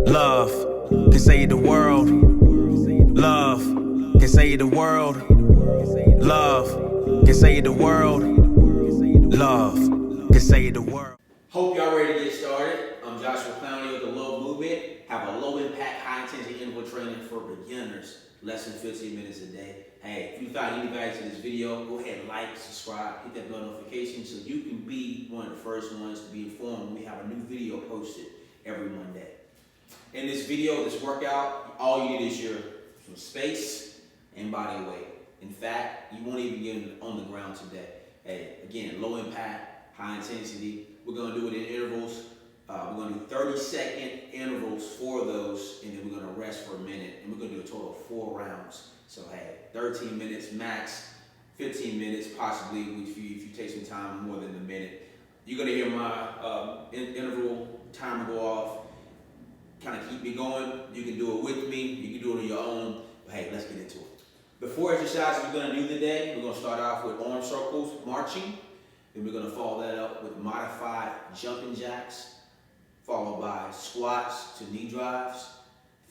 Love can save the world. Love can save the world. Love can save the world. Love can save the world. Hope y'all ready to get started. I'm Joshua Clowney with the Low Movement. Have a low impact, high intensity interval training for beginners. Less than 15 minutes a day. Hey, if you found any value to this video, go ahead and like, subscribe, hit that bell notification so you can be one of the first ones to be informed when we have a new video posted every Monday. In this video, this workout, all you need is some space and body weight. In fact, you won't even get on the ground today. Hey, again, low impact, high intensity. We're gonna do it in intervals. We're gonna do 30-second intervals for those, and then we're gonna rest for a minute, and we're gonna do a total of 4 rounds. So hey, 13 minutes max, 15 minutes possibly if you take some time more than a minute. You're gonna hear my interval timer go off, kind of keep me going. You can do it with me, you can do it on your own, but hey, let's get into it. The 4 exercises we're gonna do today, we're gonna start off with arm circles, marching, then we're gonna follow that up with modified jumping jacks, followed by squats to knee drives,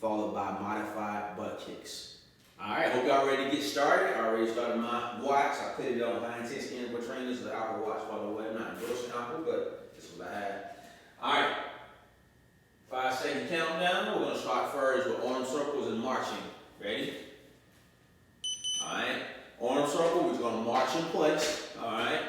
followed by modified butt kicks. All right, hope y'all ready to get started. I already started my watch. I put it on high intensity interval training. This is an Apple Watch, by the way. I'm not endorsing Apple, but this is what I had. All right, 5-second countdown. We're gonna start first with arm circles and marching. Ready? All right, arm circle, we're gonna march in place. All right,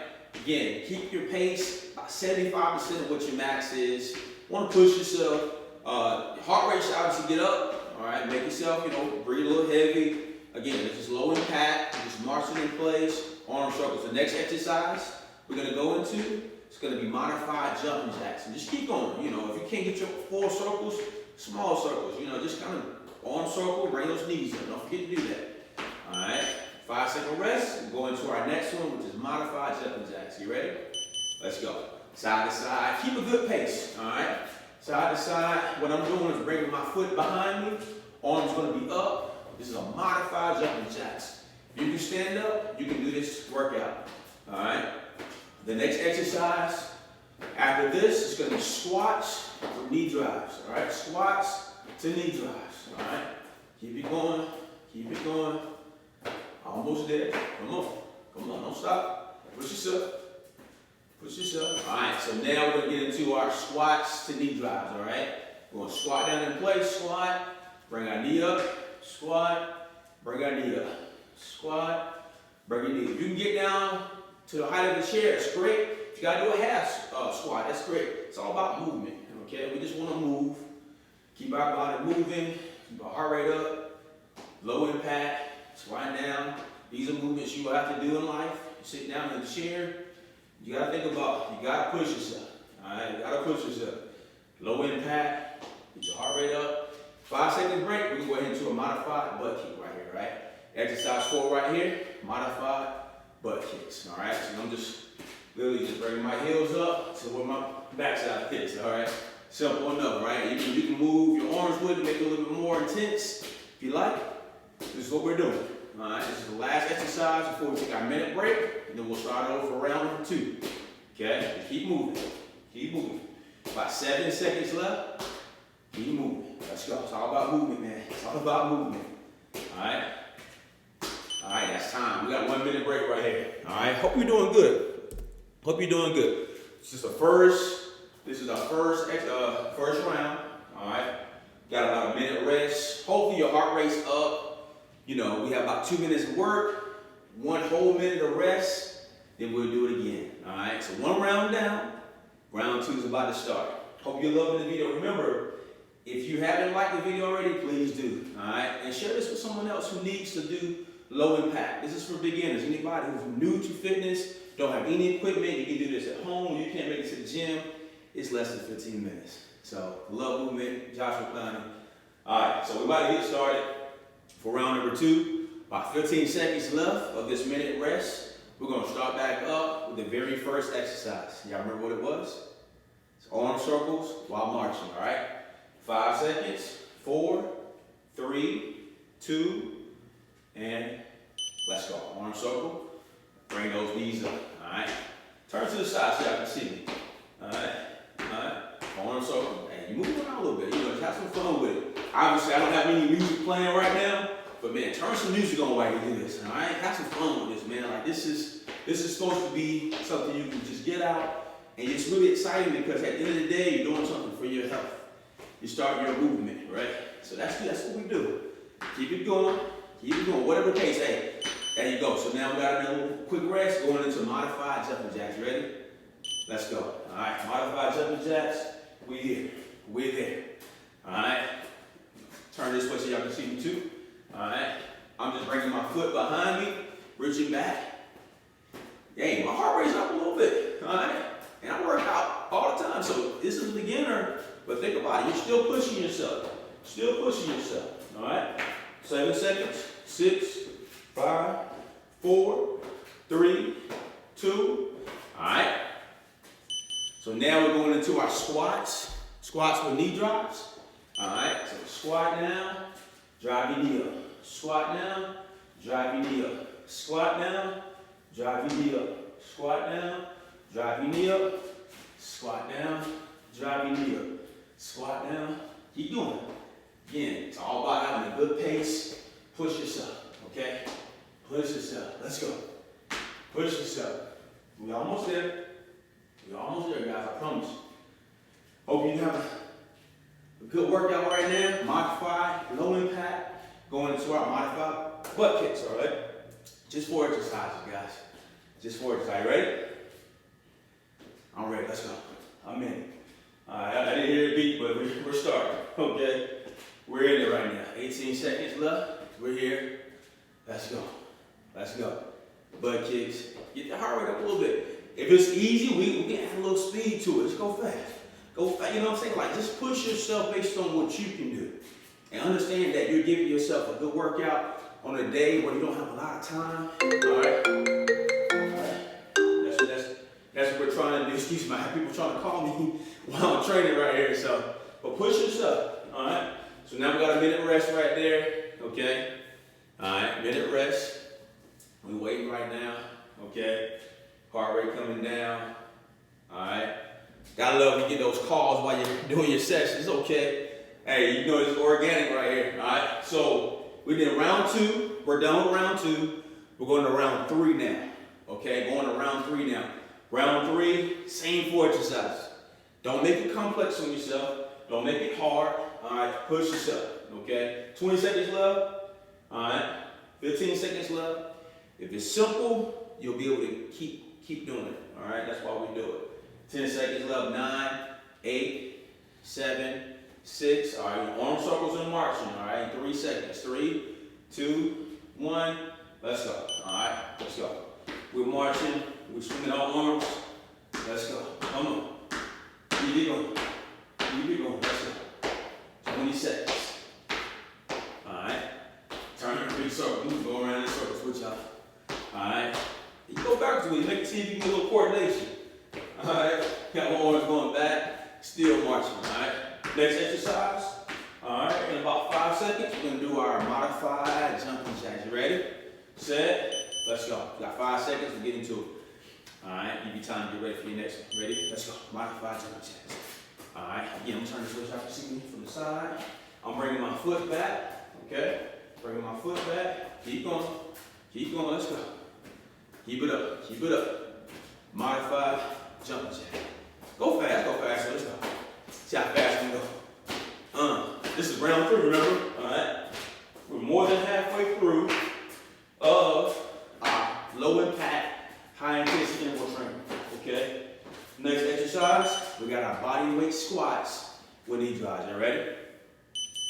again, keep your pace about 75% of what your max is. Want to push yourself. Your heart rate should obviously get up. All right, make yourself, breathe a little heavy. Again, this is low impact. Just marching in place. Arm circles. The next exercise we're gonna go into, it's gonna be modified jumping jacks. And just keep going. If you can't get your 4 circles, small circles. Just kind of arm circle, bring those knees in. Don't forget to do that. All right, 5-second rest. We'll go into our next one, which is modified jumping jacks. You ready? Let's go. Side to side. Keep a good pace. All right. Side to side. What I'm doing is bringing my foot behind me. Arms going to be up. This is a modified jumping jacks. If you can stand up, you can do this workout. All right. The next exercise after this is going to be squats or knee drives. All right. Squats to knee drives. All right. Keep it going. Keep it going. Almost there. Come on. Come on. Don't stop. Push yourself. Push yourself. All right, so now we're gonna get into our squats to knee drives, all right? We're gonna squat down in place, squat, bring our knee up, squat, bring our knee up, squat, bring your knee up. You can get down to the height of the chair, that's great. If you gotta do a half squat, that's great. It's all about movement, okay? We just wanna move, keep our body moving, keep our heart rate up, low impact, squat down. These are movements you will have to do in life. You sit down in the chair, you gotta think about, you gotta push yourself, all right? You gotta push yourself. Low impact, get your heart rate up. 5-second break, we're gonna go ahead into a modified butt kick right here, right? Exercise 4 right here, modified butt kicks, all right? So I'm just literally just bringing my heels up to where my backside fits, all right? Simple enough, right? You can move your arms with it, make it a little bit more intense if you like. This is what we're doing. All right, this is the last exercise before we take our minute break, and then we'll start over for round number 2. Okay, just keep moving, keep moving. About 7 seconds left, keep moving. Let's go. It's all about movement, man. It's all about movement. All right, that's time. We got 1 minute break right here. All right, hope you're doing good. Hope you're doing good. This is our first round. All right, got about a minute rest. Hopefully your heart rate's up. We have about 2 minutes of work, 1 whole minute of rest, then we'll do it again. All right, so 1 round down, round 2 is about to start. Hope you're loving the video. Remember, if you haven't liked the video already, please do. All right, and share this with someone else who needs to do low impact. This is for beginners. Anybody who's new to fitness, don't have any equipment, you can do this at home. You can't make it to the gym. It's less than 15 minutes. So, Love Movement, Joshua Clowney. All right, so we're about to get started. For round number 2, about 15 seconds left of this minute rest. We're gonna start back up with the very first exercise. Y'all remember what it was? It's arm circles while marching, all right? 5 seconds, 4, 3, 2, and let's go. Arm circle, bring those knees up, all right? Turn to the side so y'all can see me, all right? Arm circle, and you move around a little bit, just have some fun with it. Obviously, I don't have any music playing right now, but man, turn some music on while you do this. All right, have some fun with this, man. Like this is supposed to be something you can just get out, and it's really exciting because at the end of the day, you're doing something for your health. You start your movement, right? So that's what we do. Keep it going, whatever the case. Hey, there you go. So now we got a little quick rest, going into modified jumping jacks. Ready? Let's go. All right, modified jumping jacks. We here. We're there. All right. Turn this way so y'all can see me too. All right. I'm just bringing my foot behind me, reaching back. Hey, my heart rate's up a little bit. All right. And I work out all the time, so this is a beginner. But think about it. You're still pushing yourself. Still pushing yourself. All right. 7 seconds. 6, 5, 4, 3, 2. All right. So now we're going into our squats. Squats with knee drops. All right. So squat down, drive your knee up. Squat down, drive your knee up. Squat down, drive your knee up. Squat down, drive your knee up. Squat down, drive your knee up. Squat down. Keep doing it. Again, it's all about having a good pace. Push yourself. Okay. Push yourself. Let's go. Push yourself. We're almost there. We're almost there, guys. I promise. Hope you have a good workout right now. Modified, low impact. Going into our modified butt kicks, all right? Just 4 exercises, guys. Just 4 exercises. Ready? I'm ready. Let's go. I'm in. All right. I didn't hear the beat, but we're starting. Okay. We're in it right now. 18 seconds left. We're here. Let's go. Let's go. Butt kicks. Get the heart rate up a little bit. If it's easy, we can add a little speed to it. Just go fast. Go fast. You know what I'm saying? Like, just push yourself based on what you can do. And understand that you're giving yourself a good workout on a day where you don't have a lot of time. All right? All right. That's what we're trying to do. Excuse me, I have people trying to call me while I'm training right here. So, but push yourself. All right? So now we got a minute rest right there. Okay? All right, minute rest. We're waiting right now. Okay? Heart rate coming down. All right? Gotta love you get those calls while you're doing your sessions. Okay? Hey, you know it's organic right here. All right? So we did round 2. We're done with round 2. We're going to round 3 now. Okay? Going to round 3 now. Round 3, same 4 exercises. Don't make it complex on yourself. Don't make it hard. All right? Push yourself. Okay? 20 seconds left. All right? 15 seconds left. If it's simple, you'll be able to keep doing it. All right? That's why we do it. 10 seconds left. 9, 8, 7, 6. All right? Arm circles and marching. All right? 3 seconds. 3, 2, 1. Let's go. All right? Let's go. We're marching. We're swinging our arms. Let's go. Come on. Keep it going. Keep it going. Let's go. 20 seconds. All right? Turn in 3 circles. You can go around in circles with y'all. All right? You can go back to it. Make it see if you can get a little coordination. All right? Got one arm going back. Still marching. All right? Next exercise. All right? In about 5 seconds, we're going to do our modified jumping jacks. You ready? Set. Let's go. We got 5 seconds to get into it. All right? Give you time to get ready for your next one. Ready? Let's go. Modified jumping jacks. All right? Again, I'm turning this way so I can see me from the side. I'm bringing my foot back. Okay? Bringing my foot back. Keep going. Keep going. Let's go. Keep it up. Keep it up. Modified jumping jack. Go fast. Go faster. Let's go. See how fast we go. This is round 3, remember? All right? We're more than halfway through of our low impact, high intensity interval training. Okay? Next exercise, we got our body weight squats with knee drives. You ready?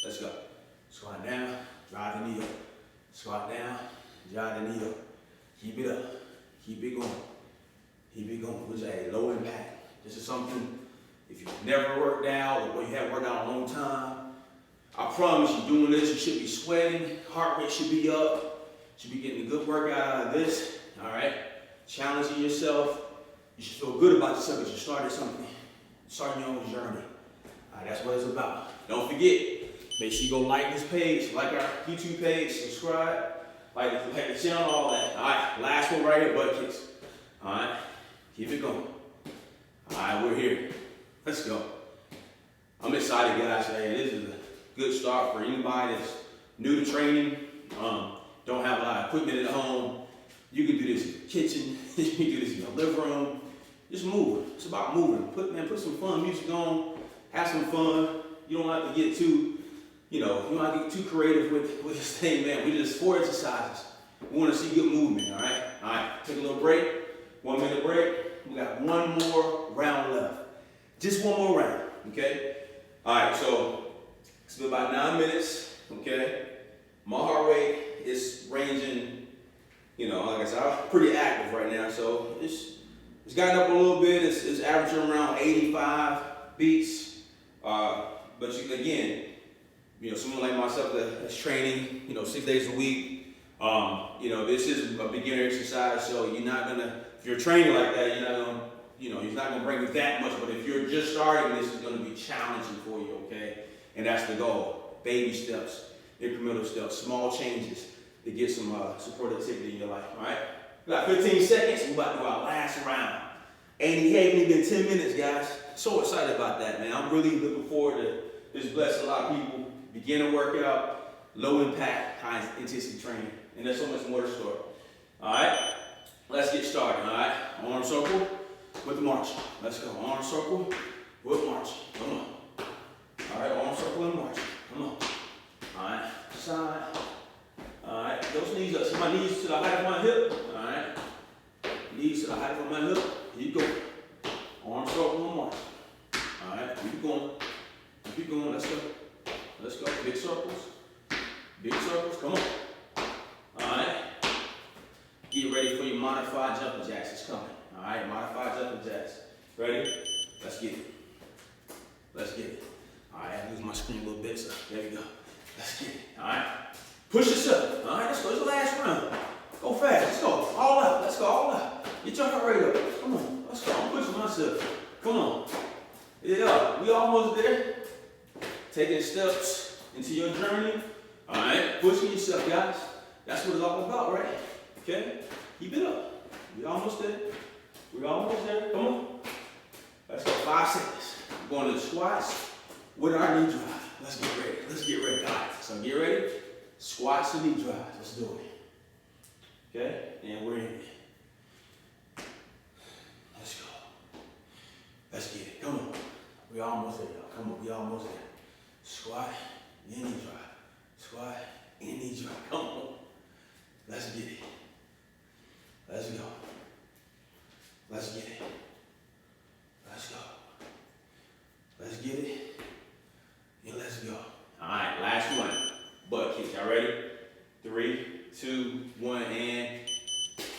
Let's go. Squat down, drive the knee up. Squat down, drive the knee up. Keep it up. Keep it going. Keep it going. Which is a low impact. This is something, if you've never worked out or you haven't worked out in a long time, I promise you, doing this, you should be sweating. Heart rate should be up. You should be getting a good workout out of this. All right? Challenging yourself. You should feel good about yourself because you started something. Starting your own journey. All right, that's what it's about. Don't forget, make sure you go like this page, like our YouTube page, subscribe, like the channel, all that. All right, last one right here, butt kicks. All right, keep it going. All right, we're here. Let's go. I'm excited, guys. Hey, this is a good start for anybody that's new to training, don't have a lot of equipment at home. You can do this in the kitchen, you can do this in your living room. Just move. It's about moving. Put some fun music on, have some fun. You don't have to get too, you don't have to get too creative with this thing, man. We just 4 exercises. We want to see good movement, all right? All right, take a little break, 1 minute break. We got one more round left. Just one more round, okay? All right, so it's been about 9 minutes, okay? My heart rate is ranging, like I said, I'm pretty active right now, so it's gotten up a little bit. It's averaging around 85 beats. But again, someone like myself that's training, 6 days a week, this is a beginner exercise, so you're not gonna, if you're training like that, you're not gonna bring that much, but if you're just starting, this is gonna be challenging for you, okay? And that's the goal. Baby steps, incremental steps, small changes to get some productivity in your life, all right? We got 15 seconds, we're about to do our last round. And it ain't even been 10 minutes, guys. So excited about that, man. I'm really looking forward to this. Bless a lot of people. Beginner workout, low impact, high intensity training. And there's so much more to store. All right, let's get started, all right? Arm circle with the march. Let's go. Arm circle with march. Come on. All right, arm circle and march. Come on. All right, side. All right, those knees up. See my knees to the height of my hip. All right, knees to the height of my hip. Keep going. Arm circle and march. All right, keep going. Keep going. Let's go. Let's go. Big circles. Big circles. Come on. All right. Get ready for your modified jumping jacks. It's coming. All right, modified jumping jacks. Ready? Let's get it. Let's get it. All right, I lose my screen a little bit, so there we go. Let's get it. All right. Push yourself. All right, let's go. It's the last round. Go fast. Let's go. All out. Let's go. All out. Get your heart rate up. Come on. Let's go. I'm pushing myself. Come on. Yeah, we almost there. Taking steps into your journey. All right. Pushing yourself, guys. That's what it's all about, right? Okay? Keep it up. We almost there. We're almost there. Come on. Let's go. 5 seconds. We're going to the squats with our knee drive. Let's get ready. Let's get ready. All right. So get ready. Squats and knee drive. Let's do it. Okay? And we're in it. Let's go. Let's get it. Come on. We almost there, y'all. Come on. We almost there. Squat and knee drive. Squat and knee drive. Come on. Let's get it. Let's go. Let's get it. Let's go. Let's get it. And let's go. All right, last one. Butt kick. Y'all ready? 3, 2, 1, and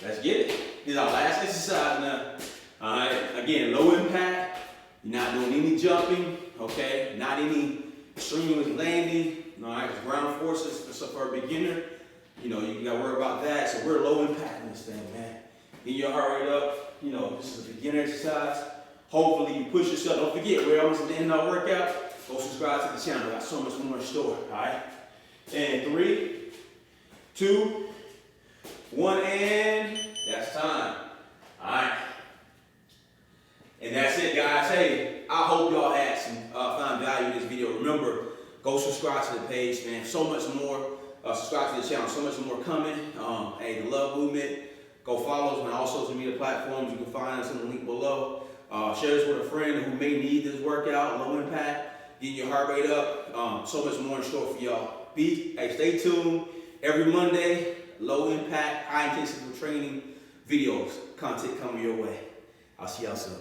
let's get it. This is our last exercise now. All right. Again, low impact. You're not doing any jumping. Okay. Not any strenuous landing. All right. It's ground forces. So for a beginner, you gotta worry about that. So we're low impact in this thing, man. Get your heart rate up. This is a beginner exercise. Hopefully you push yourself. Don't forget, we're almost at the end of our workout. Go subscribe to the channel. We got so much more in store. All right. And 3, 2, 1, and that's time. All right. And that's it, guys. Hey, I hope y'all had some found value in this video. Remember, go subscribe to the page, man. So much more. Subscribe to the channel. So much more coming. Hey, the Love Movement. Go follow us on all social media platforms. You can find us in the link below. Share this with a friend who may need this workout. Low impact. Getting your heart rate up. So much more in store for y'all. Stay tuned. Every Monday, low impact, high intensity training videos, content coming your way. I'll see y'all soon.